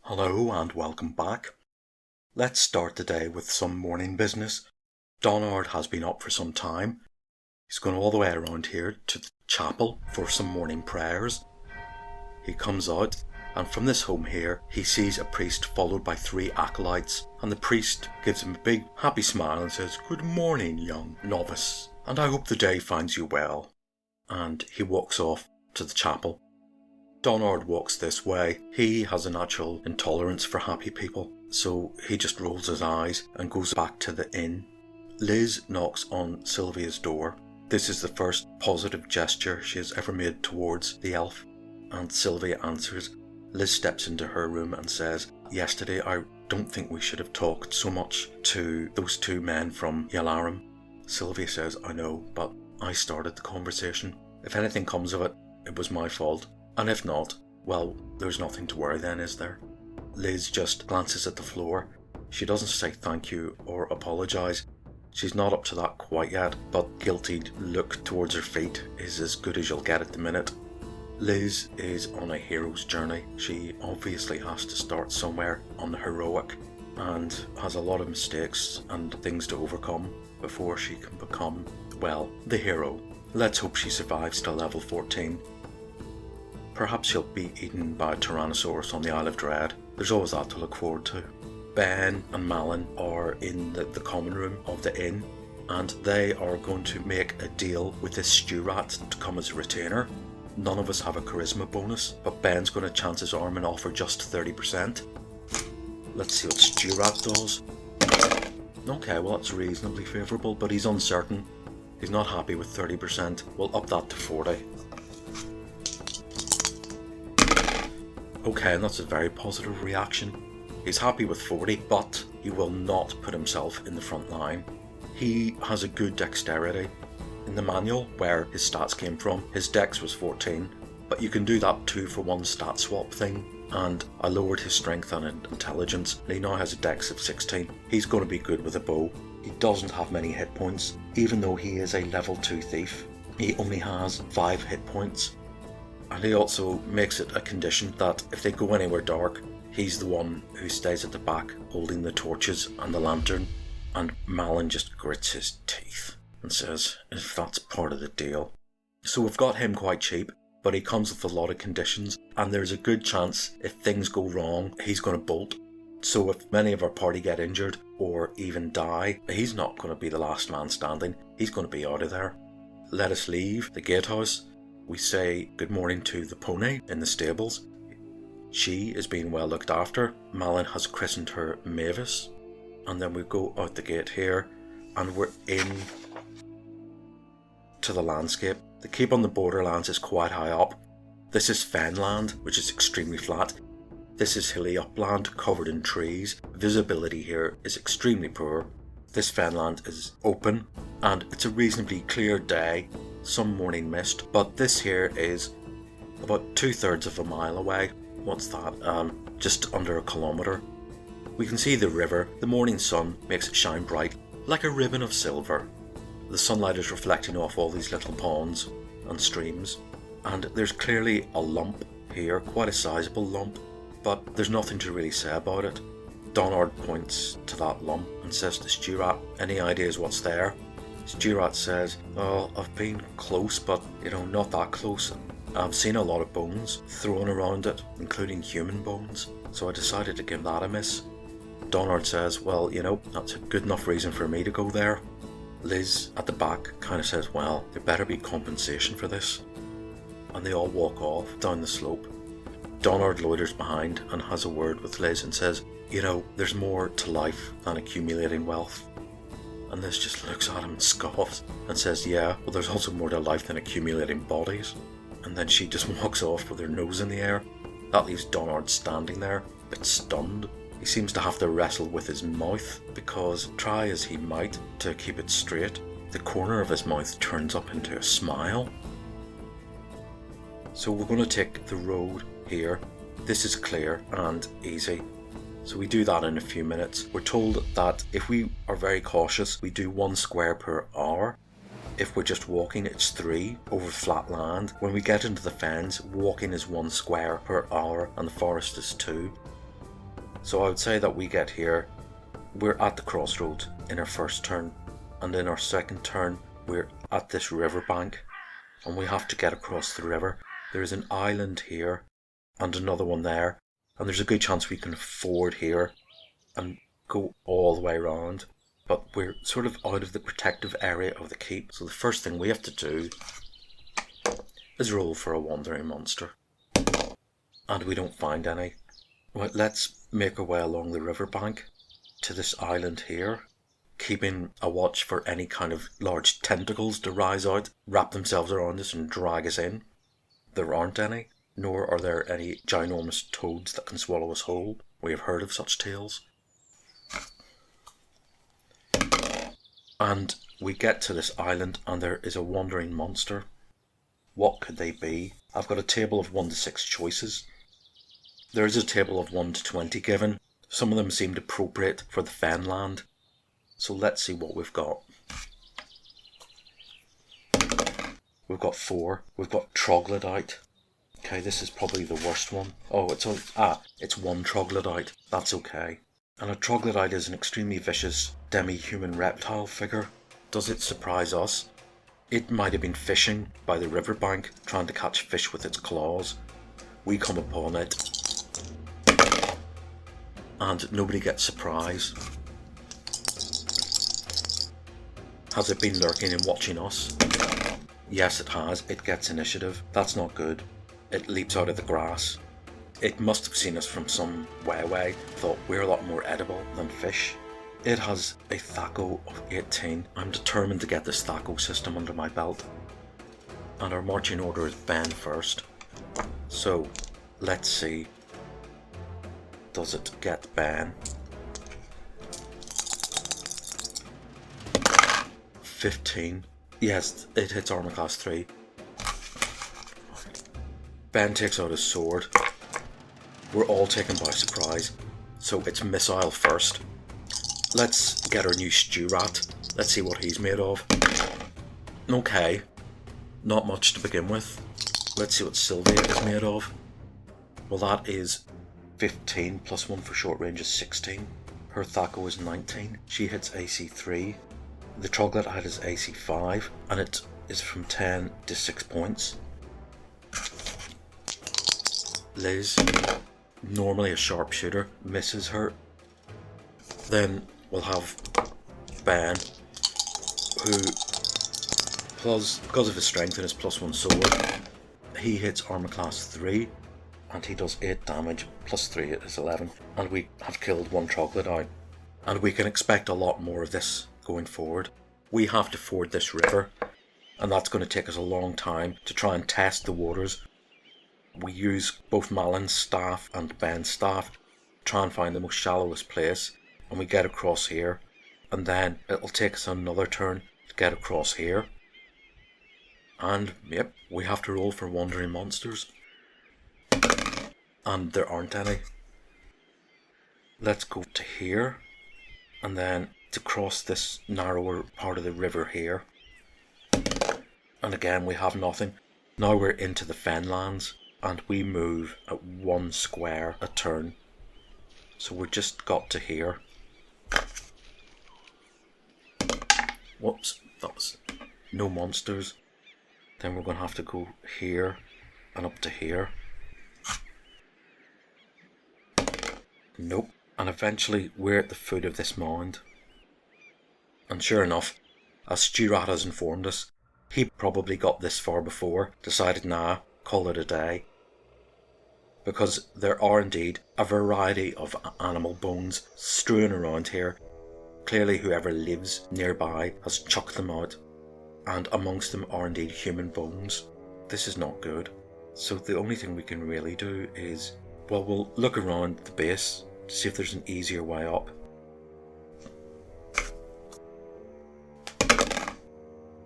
Hello and welcome back. Let's start the day with some morning business. Donard has been up for some time. He's gone all the way around here to the chapel for some morning prayers. He comes out, and from this home here, he sees a priest followed by 3 acolytes, and the priest gives him a big happy smile and says, "Good morning, young novice, and I hope the day finds you well." And he walks off to the chapel. Donard walks this way. He has a natural intolerance for happy people, so he just rolls his eyes and goes back to the inn. Liz knocks on Sylvia's door. This is the first positive gesture she has ever made towards the elf, and Sylvia answers. Liz steps into her room and says, "Yesterday I don't think we should have talked so much to those 2 men from Yalarim." Sylvia says, "I know, but I started the conversation. If anything comes of it, it was my fault. And if not, well, there's nothing to worry then, is there?" Liz just glances at the floor. She doesn't say thank you or apologise. She's not up to that quite yet, but guilty look towards her feet is as good as you'll get at the minute. Liz is on a hero's journey. She obviously has to start somewhere on the heroic and has a lot of mistakes and things to overcome before she can become, well, the hero. Let's hope she survives to level 14. Perhaps she'll be eaten by a Tyrannosaurus on the Isle of Dread. There's always that to look forward to. Ben and Malin are in the common room of the inn, and they are going to make a deal with this stew rat to come as a retainer. None of us have a charisma bonus, but Ben's going to chance his arm and offer just 30%. Let's see what stew rat does. Okay, well that's reasonably favourable, but he's uncertain. He's not happy with 30%. We'll up that to 40. Okay, and that's a very positive reaction. He's happy with 40, but he will not put himself in the front line. He has a good dexterity. In the manual, where his stats came from, his dex was 14, but you can do that 2-for-1 stat swap thing, and I lowered his strength and intelligence, and he now has a dex of 16. He's going to be good with a bow. He doesn't have many hit points, even though he is a level 2 thief. He only has 5 hit points. And he also makes it a condition that if they go anywhere dark, he's the one who stays at the back holding the torches and the lantern. And Malin just grits his teeth and says, if that's part of the deal. So we've got him quite cheap, but he comes with a lot of conditions, and there's a good chance if things go wrong, he's going to bolt. So if many of our party get injured or even die, he's not going to be the last man standing. He's going to be out of there. Let us leave the gatehouse. We say good morning to the pony in the stables. She is being well looked after. Malin has christened her Mavis. And then we go out the gate here, and we're in to the landscape. The keep on the Borderlands is quite high up. This is fenland, which is extremely flat. This is hilly upland covered in trees. Visibility here is extremely poor. This fenland is open, and it's a reasonably clear day. Some morning mist, but this here is about 2/3 of a mile away. What's that? Just under a kilometre. We can see the river. The morning sun makes it shine bright like a ribbon of silver. The sunlight is reflecting off all these little ponds and streams, and there's clearly a lump here, quite a sizable lump, but there's nothing to really say about it. Donard points to that lump and says to Stuart, "Any ideas what's there?" Stuart says, "Well, I've been close, but not that close. I've seen a lot of bones thrown around it, including human bones, so I decided to give that a miss." Donard says, "Well, that's a good enough reason for me to go there." Liz at the back kind of says, "Well, there better be compensation for this." And they all walk off down the slope. Donard loiters behind and has a word with Liz and says, "There's more to life than accumulating wealth." And Liz just looks at him and scoffs and says, "Yeah, well, there's also more to life than accumulating bodies." And then she just walks off with her nose in the air. That leaves Donard standing there, a bit stunned. He seems to have to wrestle with his mouth, because try as he might to keep it straight, the corner of his mouth turns up into a smile. So we're going to take the road here. This is clear and easy. So we do that in a few minutes. We're told that if we are very cautious, we do 1 square per hour. If we're just walking, it's 3 over flat land. When we get into the fens, walking is 1 square per hour and the forest is 2. So I would say that we get here, we're at the crossroads in our first turn, and in our second turn we're at this riverbank, and we have to get across the river. There's an island here and another one there, and there's a good chance we can ford here and go all the way around, but we're sort of out of the protective area of the keep, so the first thing we have to do is roll for a wandering monster, and we don't find any. Right, let's make our way along the riverbank to this island here, keeping a watch for any kind of large tentacles to rise out, wrap themselves around us and drag us in. There aren't any, nor are there any ginormous toads that can swallow us whole. We have heard of such tales. And we get to this island and there is a wandering monster. What could they be? I've got a table of 1 to 6 choices. There is a table of 1 to 20 given. Some of them seemed appropriate for the Fenland. So let's see what we've got. We've got 4. We've got troglodyte. Okay, this is probably the worst one. Oh, it's 1 troglodyte. That's okay. And a troglodyte is an extremely vicious demi-human reptile figure. Does it surprise us? It might have been fishing by the riverbank, trying to catch fish with its claws. We come upon it, and nobody gets surprised. Has it been lurking and watching us? Yes, it has. It gets initiative. That's not good. It leaps out of the grass. It must have seen us from some way away, thought we're a lot more edible than fish. It has a THAC0 of 18. I'm determined to get this THAC0 system under my belt. And our marching order is Ben first. So, let's see. Does it get Ben? 15. Yes, it hits armor class 3. Ben takes out his sword. We're all taken by surprise. So it's missile first. Let's get our new stew rat. Let's see what he's made of. Okay. Not much to begin with. Let's see what Sylvia is made of. Well, that is 15 plus 1 for short range is 16. Her THAC0 is 19. She hits AC 3. The troglodyte is AC 5 and it is from 10 to 6 points. Liz, normally a sharpshooter, misses her. Then we'll have Ben, who, because of his strength and his +1 sword, he hits armor class 3 and he does 8 damage, plus 3 is 11, and we have killed 1 troglodyte. And we can expect a lot more of this going forward. We have to ford this river, and that's going to take us a long time to try and test the waters. We use both Malin's staff and Ben's staff to try and find the most shallowest place, and we get across here, and then it'll take us another turn to get across here. And yep, we have to roll for wandering monsters. And there aren't any. Let's go to here, and then to cross this narrower part of the river here. And again we have nothing. Now we're into the Fenlands, and we move at 1 square a turn. So we just got to here. Whoops, that was no monsters. Then we're going to have to go here and up to here. Nope. And eventually we're at the foot of this mound. And sure enough, as Stuart has informed us, he probably got this far before, decided nah, call it a day. Because there are indeed a variety of animal bones strewn around here. Clearly whoever lives nearby has chucked them out, and amongst them are indeed human bones. This is not good. So the only thing we can really do is, well, we'll look around the base to see if there's an easier way up.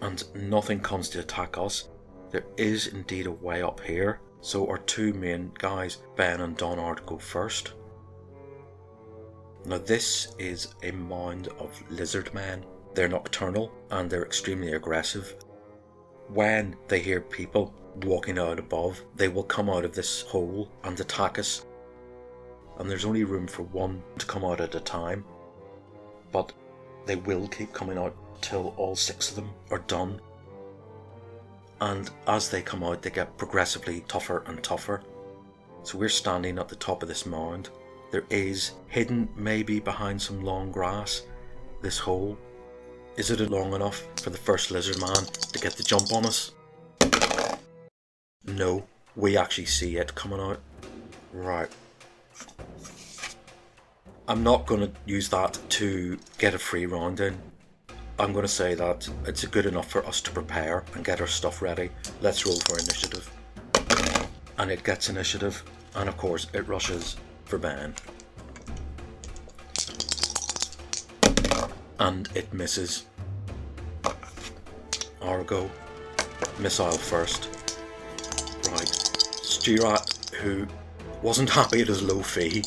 And nothing comes to attack us. There is indeed a way up here, so our 2 main guys, Ben and Donard, go first. Now this is a mound of lizard men. They're nocturnal and they're extremely aggressive. When they hear people walking out above, they will come out of this hole and attack us. and there's only room for one to come out at a time, but they will keep coming out till all 6 of them are done. And as they come out, they get progressively tougher and tougher. So we're standing at the top of this mound. There is, hidden maybe behind some long grass, this hole. Is it long enough for the first lizard man to get the jump on us? No, we actually see it coming out. Right. I'm not going to use that to get a free round in. I'm going to say that it's good enough for us to prepare and get our stuff ready. Let's roll for initiative. And it gets initiative, and of course it rushes for Ben. And it misses. Argo, missile first. Right, Stuart, who wasn't happy at his low fee.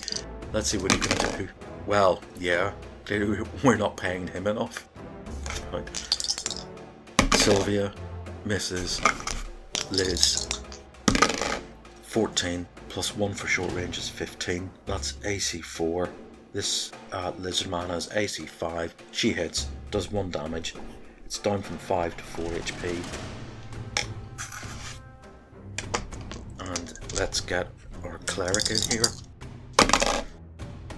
Let's see what he can do. Well, yeah, clearly we're not paying him enough. Right. Sylvia misses. Liz, 14 plus 1 for short range is 15. That's AC 4. This lizard man has AC 5. She hits, does 1 damage. It's down from 5 to 4 HP. And let's get our cleric in here.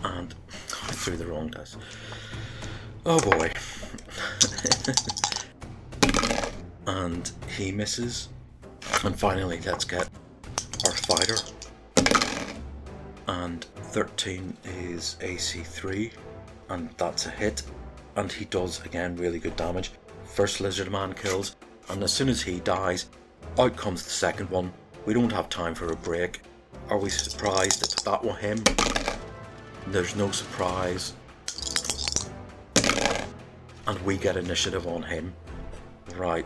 And I threw the wrong dice. Oh boy. And he misses. And finally, let's get our fighter. And 13 is AC 3, and that's a hit. And he does, again, really good damage. First lizard man kills, and as soon as he dies, out comes the second one. We don't have time for a break. Are we surprised that that was him? There's no surprise. And we get initiative on him. Right.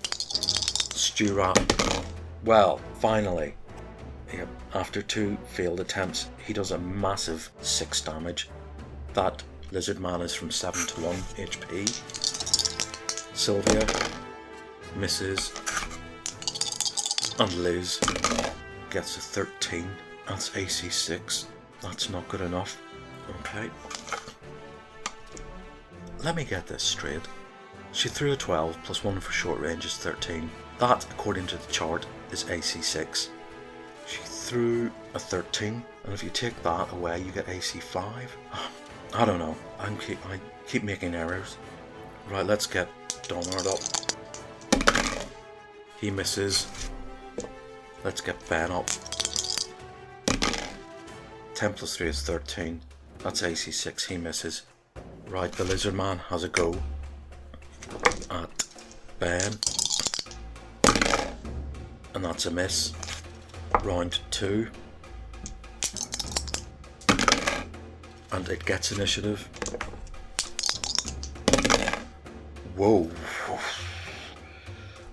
Stuart. Well, finally. Yep. After 2 failed attempts, he does a massive 6 damage. That lizard man is from 7 to 1 HP. Sylvia misses. And Liz gets a 13. That's AC 6. That's not good enough. Okay. Let me get this straight. She threw a 12 plus 1 for short range is 13. That, according to the chart, is AC 6. She threw a 13, and if you take that away, you get AC 5. I don't know. I keep making errors. Right, let's get Donard up. He misses. Let's get Ben up. 10 plus 3 is 13. That's AC 6. He misses. Right, the lizard man has a go at Ben. And that's a miss. Round 2. And it gets initiative. Whoa.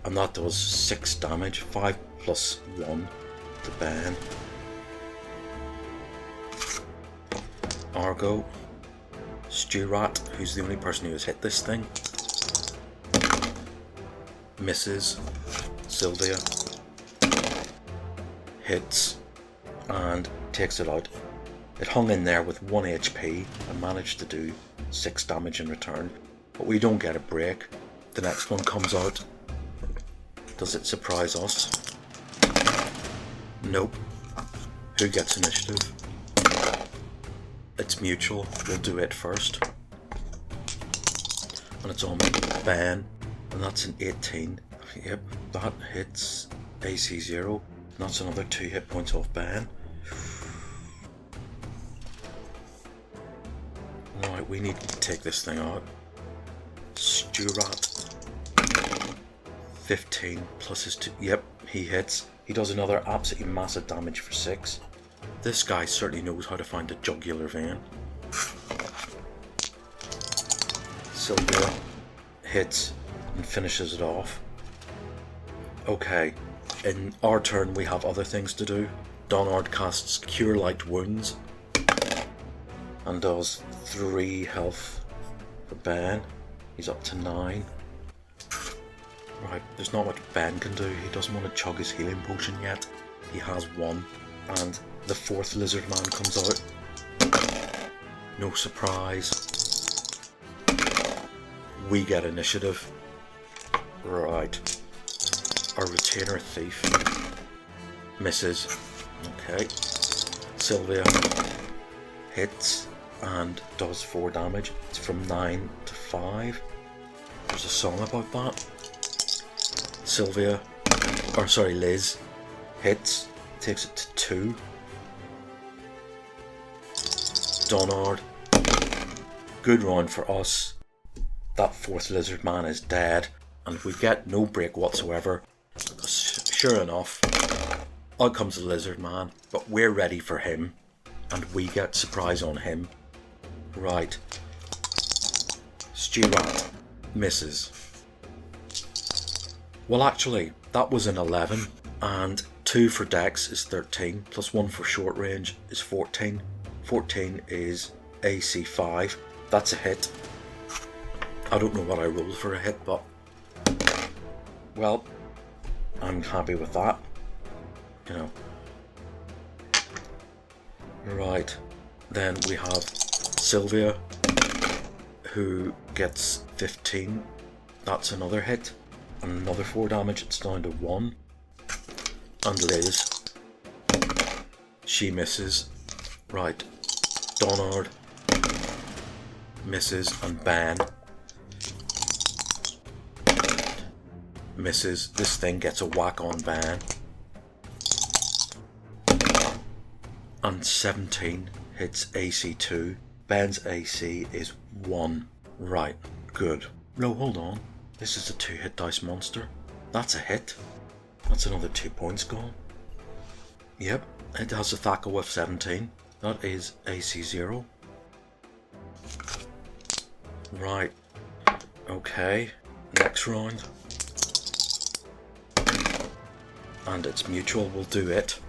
And that does 6 damage. 5 plus 1 to Ben. Argo. Stuart, who's the only person who has hit this thing. Misses. Sylvia. Hits. And takes it out. It hung in there with 1 HP and managed to do 6 damage in return. But we don't get a break. The next one comes out. Does it surprise us? Nope. Who gets initiative? It's mutual. We'll do it first. And it's on Ben. And that's an 18. Yep, that hits AC 0. And that's another 2 hit points off Ben. Alright, we need to take this thing out. Stuart. 15 plus his 2. Yep, he hits. He does another absolutely massive damage for 6. This guy certainly knows how to find a jugular vein. Sylvia hits and finishes it off. Okay, in our turn we have other things to do. Donard casts Cure Light Wounds and does 3 health for Ben. He's up to 9. Right, there's not much Ben can do. He doesn't want to chug his healing potion yet. He has 1, and the fourth lizard man comes out. No surprise. We get initiative. Right. Our retainer thief misses. Okay. Sylvia hits and does 4 damage. It's from 9 to 5. There's a song about that. Liz hits, takes it to 2. Donard, good round for us. That fourth lizard man is dead, and we get no break whatsoever, because sure enough, out comes the lizard man, but we're ready for him, and we get surprise on him. Right. Stewart misses. Well, actually, that was an 11, and 2 for Dex is 13, plus 1 for short range is 14. 14 is AC 5. That's a hit. I don't know what I rolled for a hit, but well, I'm happy with that. You know. Right. Then we have Sylvia, who gets 15. That's another hit. And another 4 damage. It's down to 1. And Liz, she misses. Right. Donard misses, and Ben misses. This thing gets a whack on Ben. And 17 hits AC 2. Ben's AC is 1. Right, good. No, hold on. This is a 2-hit dice monster. That's a hit. That's another 2 points gone. Yep, it has a Thaco of 17. That is AC 0. Right. Okay. Next round. And it's mutual, we'll do it.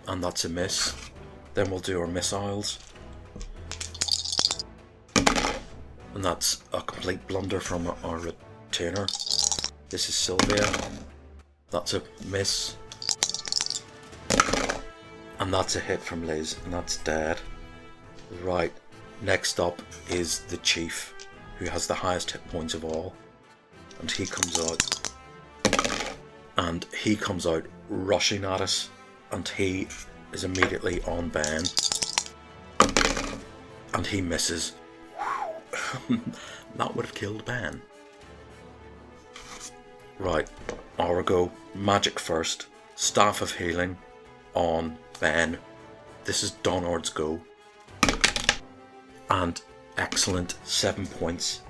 And that's a miss. Then we'll do our missiles. And that's a complete blunder from our retainer. This is Sylvia. That's a miss. And that's a hit from Liz, and that's dead. Right, next up is the Chief, who has the highest hit points of all. And he comes out. And he comes out rushing at us. And he is immediately on Ben. And he misses. That would have killed Ben. Right, Origo, magic first. Staff of Healing on Ben. This is Donard's go. And excellent, 7 points.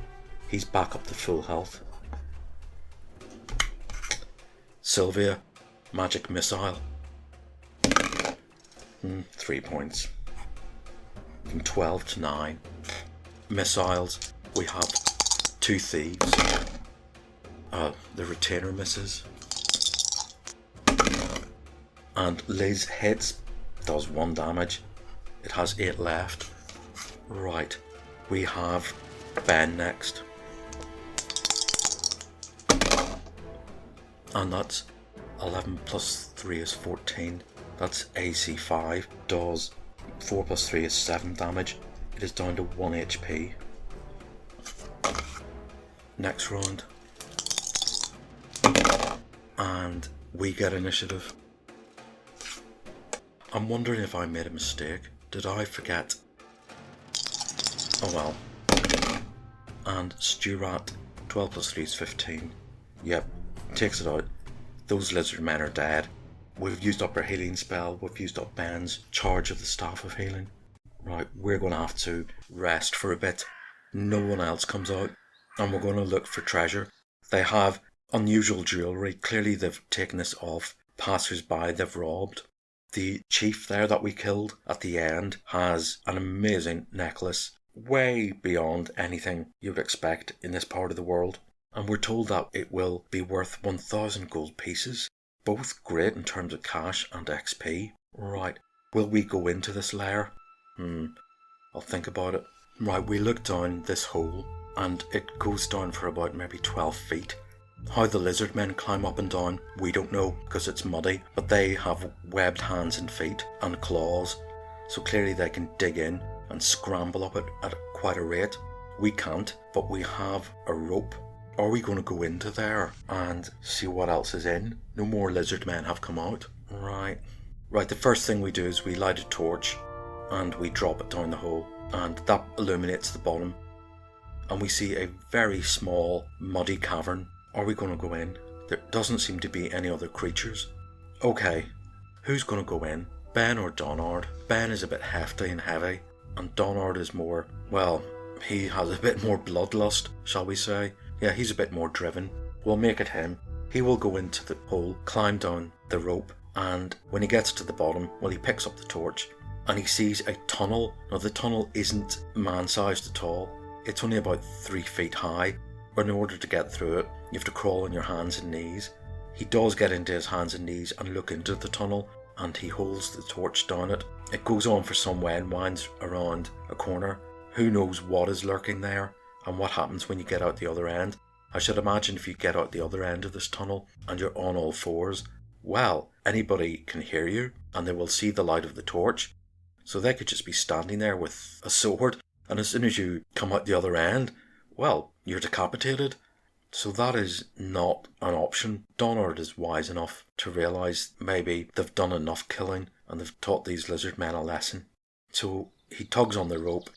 He's back up to full health. Sylvia, magic missile. 3 points. From 12 to 9. Missiles, we have 2 thieves. The retainer misses. And Liz hits, does 1 damage. It has 8 left. Right, we have Ben next. And that's 11 plus 3 is 14. That's AC 5. Does 4 plus 3 is 7 damage. It is down to 1 HP. Next round. And we get initiative. I'm wondering if I made a mistake. Did I forget? Oh well. And Stewart, 12 plus 3 is 15. Yep, takes it out. Those lizard men are dead. We've used up our healing spell. We've used up Ben's charge of the Staff of Healing. Right, we're going to have to rest for a bit. No one else comes out. And we're going to look for treasure. They have unusual jewellery. Clearly they've taken this off passers-by they've robbed. The chief there that we killed at the end has an amazing necklace. Way beyond anything you'd expect in this part of the world. And we're told that it will be worth 1,000 gold pieces. Both great in terms of cash and XP. Right, will we go into this lair? I'll think about it. Right, we look down this hole and it goes down for about maybe 12 feet. How the lizard men climb up and down, we don't know because it's muddy, but they have webbed hands and feet and claws, so clearly they can dig in and scramble up at quite a rate. We can't, but we have a rope. Are we going to go into there and see what else is in? No more lizard men have come out. Right, the first thing we do is we light a torch and we drop it down the hole, and that illuminates the bottom, and we see a very small muddy cavern. Are we going to go in? There doesn't seem to be any other creatures. Okay, who's going to go in? Ben or Donard? Ben is a bit hefty and heavy, and Donard is more, well, he has a bit more bloodlust, shall we say. Yeah, he's a bit more driven. We'll make it him. He will go into the hole, climb down the rope, and when he gets to the bottom, well, he picks up the torch and he sees a tunnel. Now, the tunnel isn't man-sized at all. It's only about 3 feet high. But in order to get through it, you have to crawl on your hands and knees. He does get into his hands and knees and look into the tunnel, and he holds the torch down it. It goes on for some way and winds around a corner. Who knows what is lurking there and what happens when you get out the other end. I should imagine if you get out the other end of this tunnel and you're on all fours, well, anybody can hear you and they will see the light of the torch. So they could just be standing there with a sword, and as soon as you come out the other end, well, you're decapitated. So that is not an option. Donard is wise enough to realise maybe they've done enough killing and they've taught these lizard men a lesson. So he tugs on the rope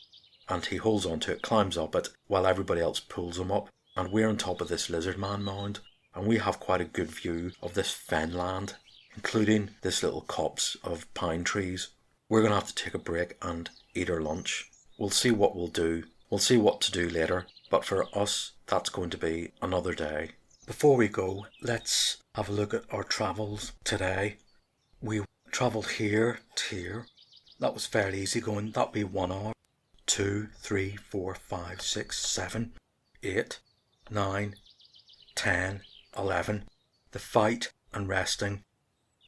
and he holds onto it, climbs up it, while everybody else pulls him up. And we're on top of this lizard man mound, and we have quite a good view of this fenland, including this little copse of pine trees. We're going to have to take a break and eat our lunch. We'll see what we'll do. We'll see what to do later. But for us, that's going to be another day. Before we go, let's have a look at our travels today. We travelled here to here. That was fairly easy going. That'd be 1 hour. 2, 3, 4, 5, 6, 7, 8, 9, 10, 11. The fight and resting,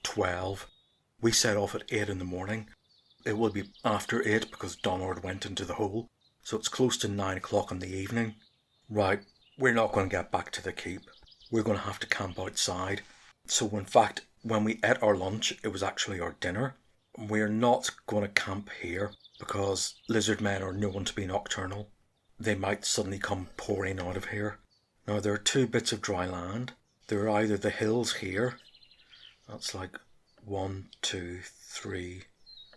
12. We set off at 8 in the morning. It will be after 8 because Donard went into the hole. So it's close to 9 o'clock in the evening. Right, we're not going to get back to the keep. We're going to have to camp outside. So in fact, when we ate our lunch, it was actually our dinner. We're not going to camp here because lizard men are known to be nocturnal. They might suddenly come pouring out of here. Now, there are 2 bits of dry land. There are either the hills here. That's like 1, 2, 3,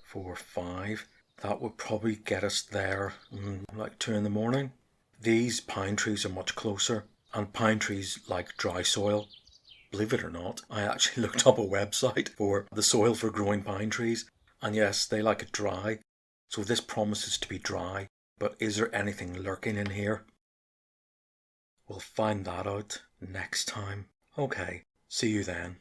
4, 5. That would probably get us there like 2 in the morning. These pine trees are much closer, and pine trees like dry soil. Believe it or not, I actually looked up a website for the soil for growing pine trees, and yes, they like it dry. So this promises to be dry, but is there anything lurking in here? We'll find that out next time. Okay, see you then.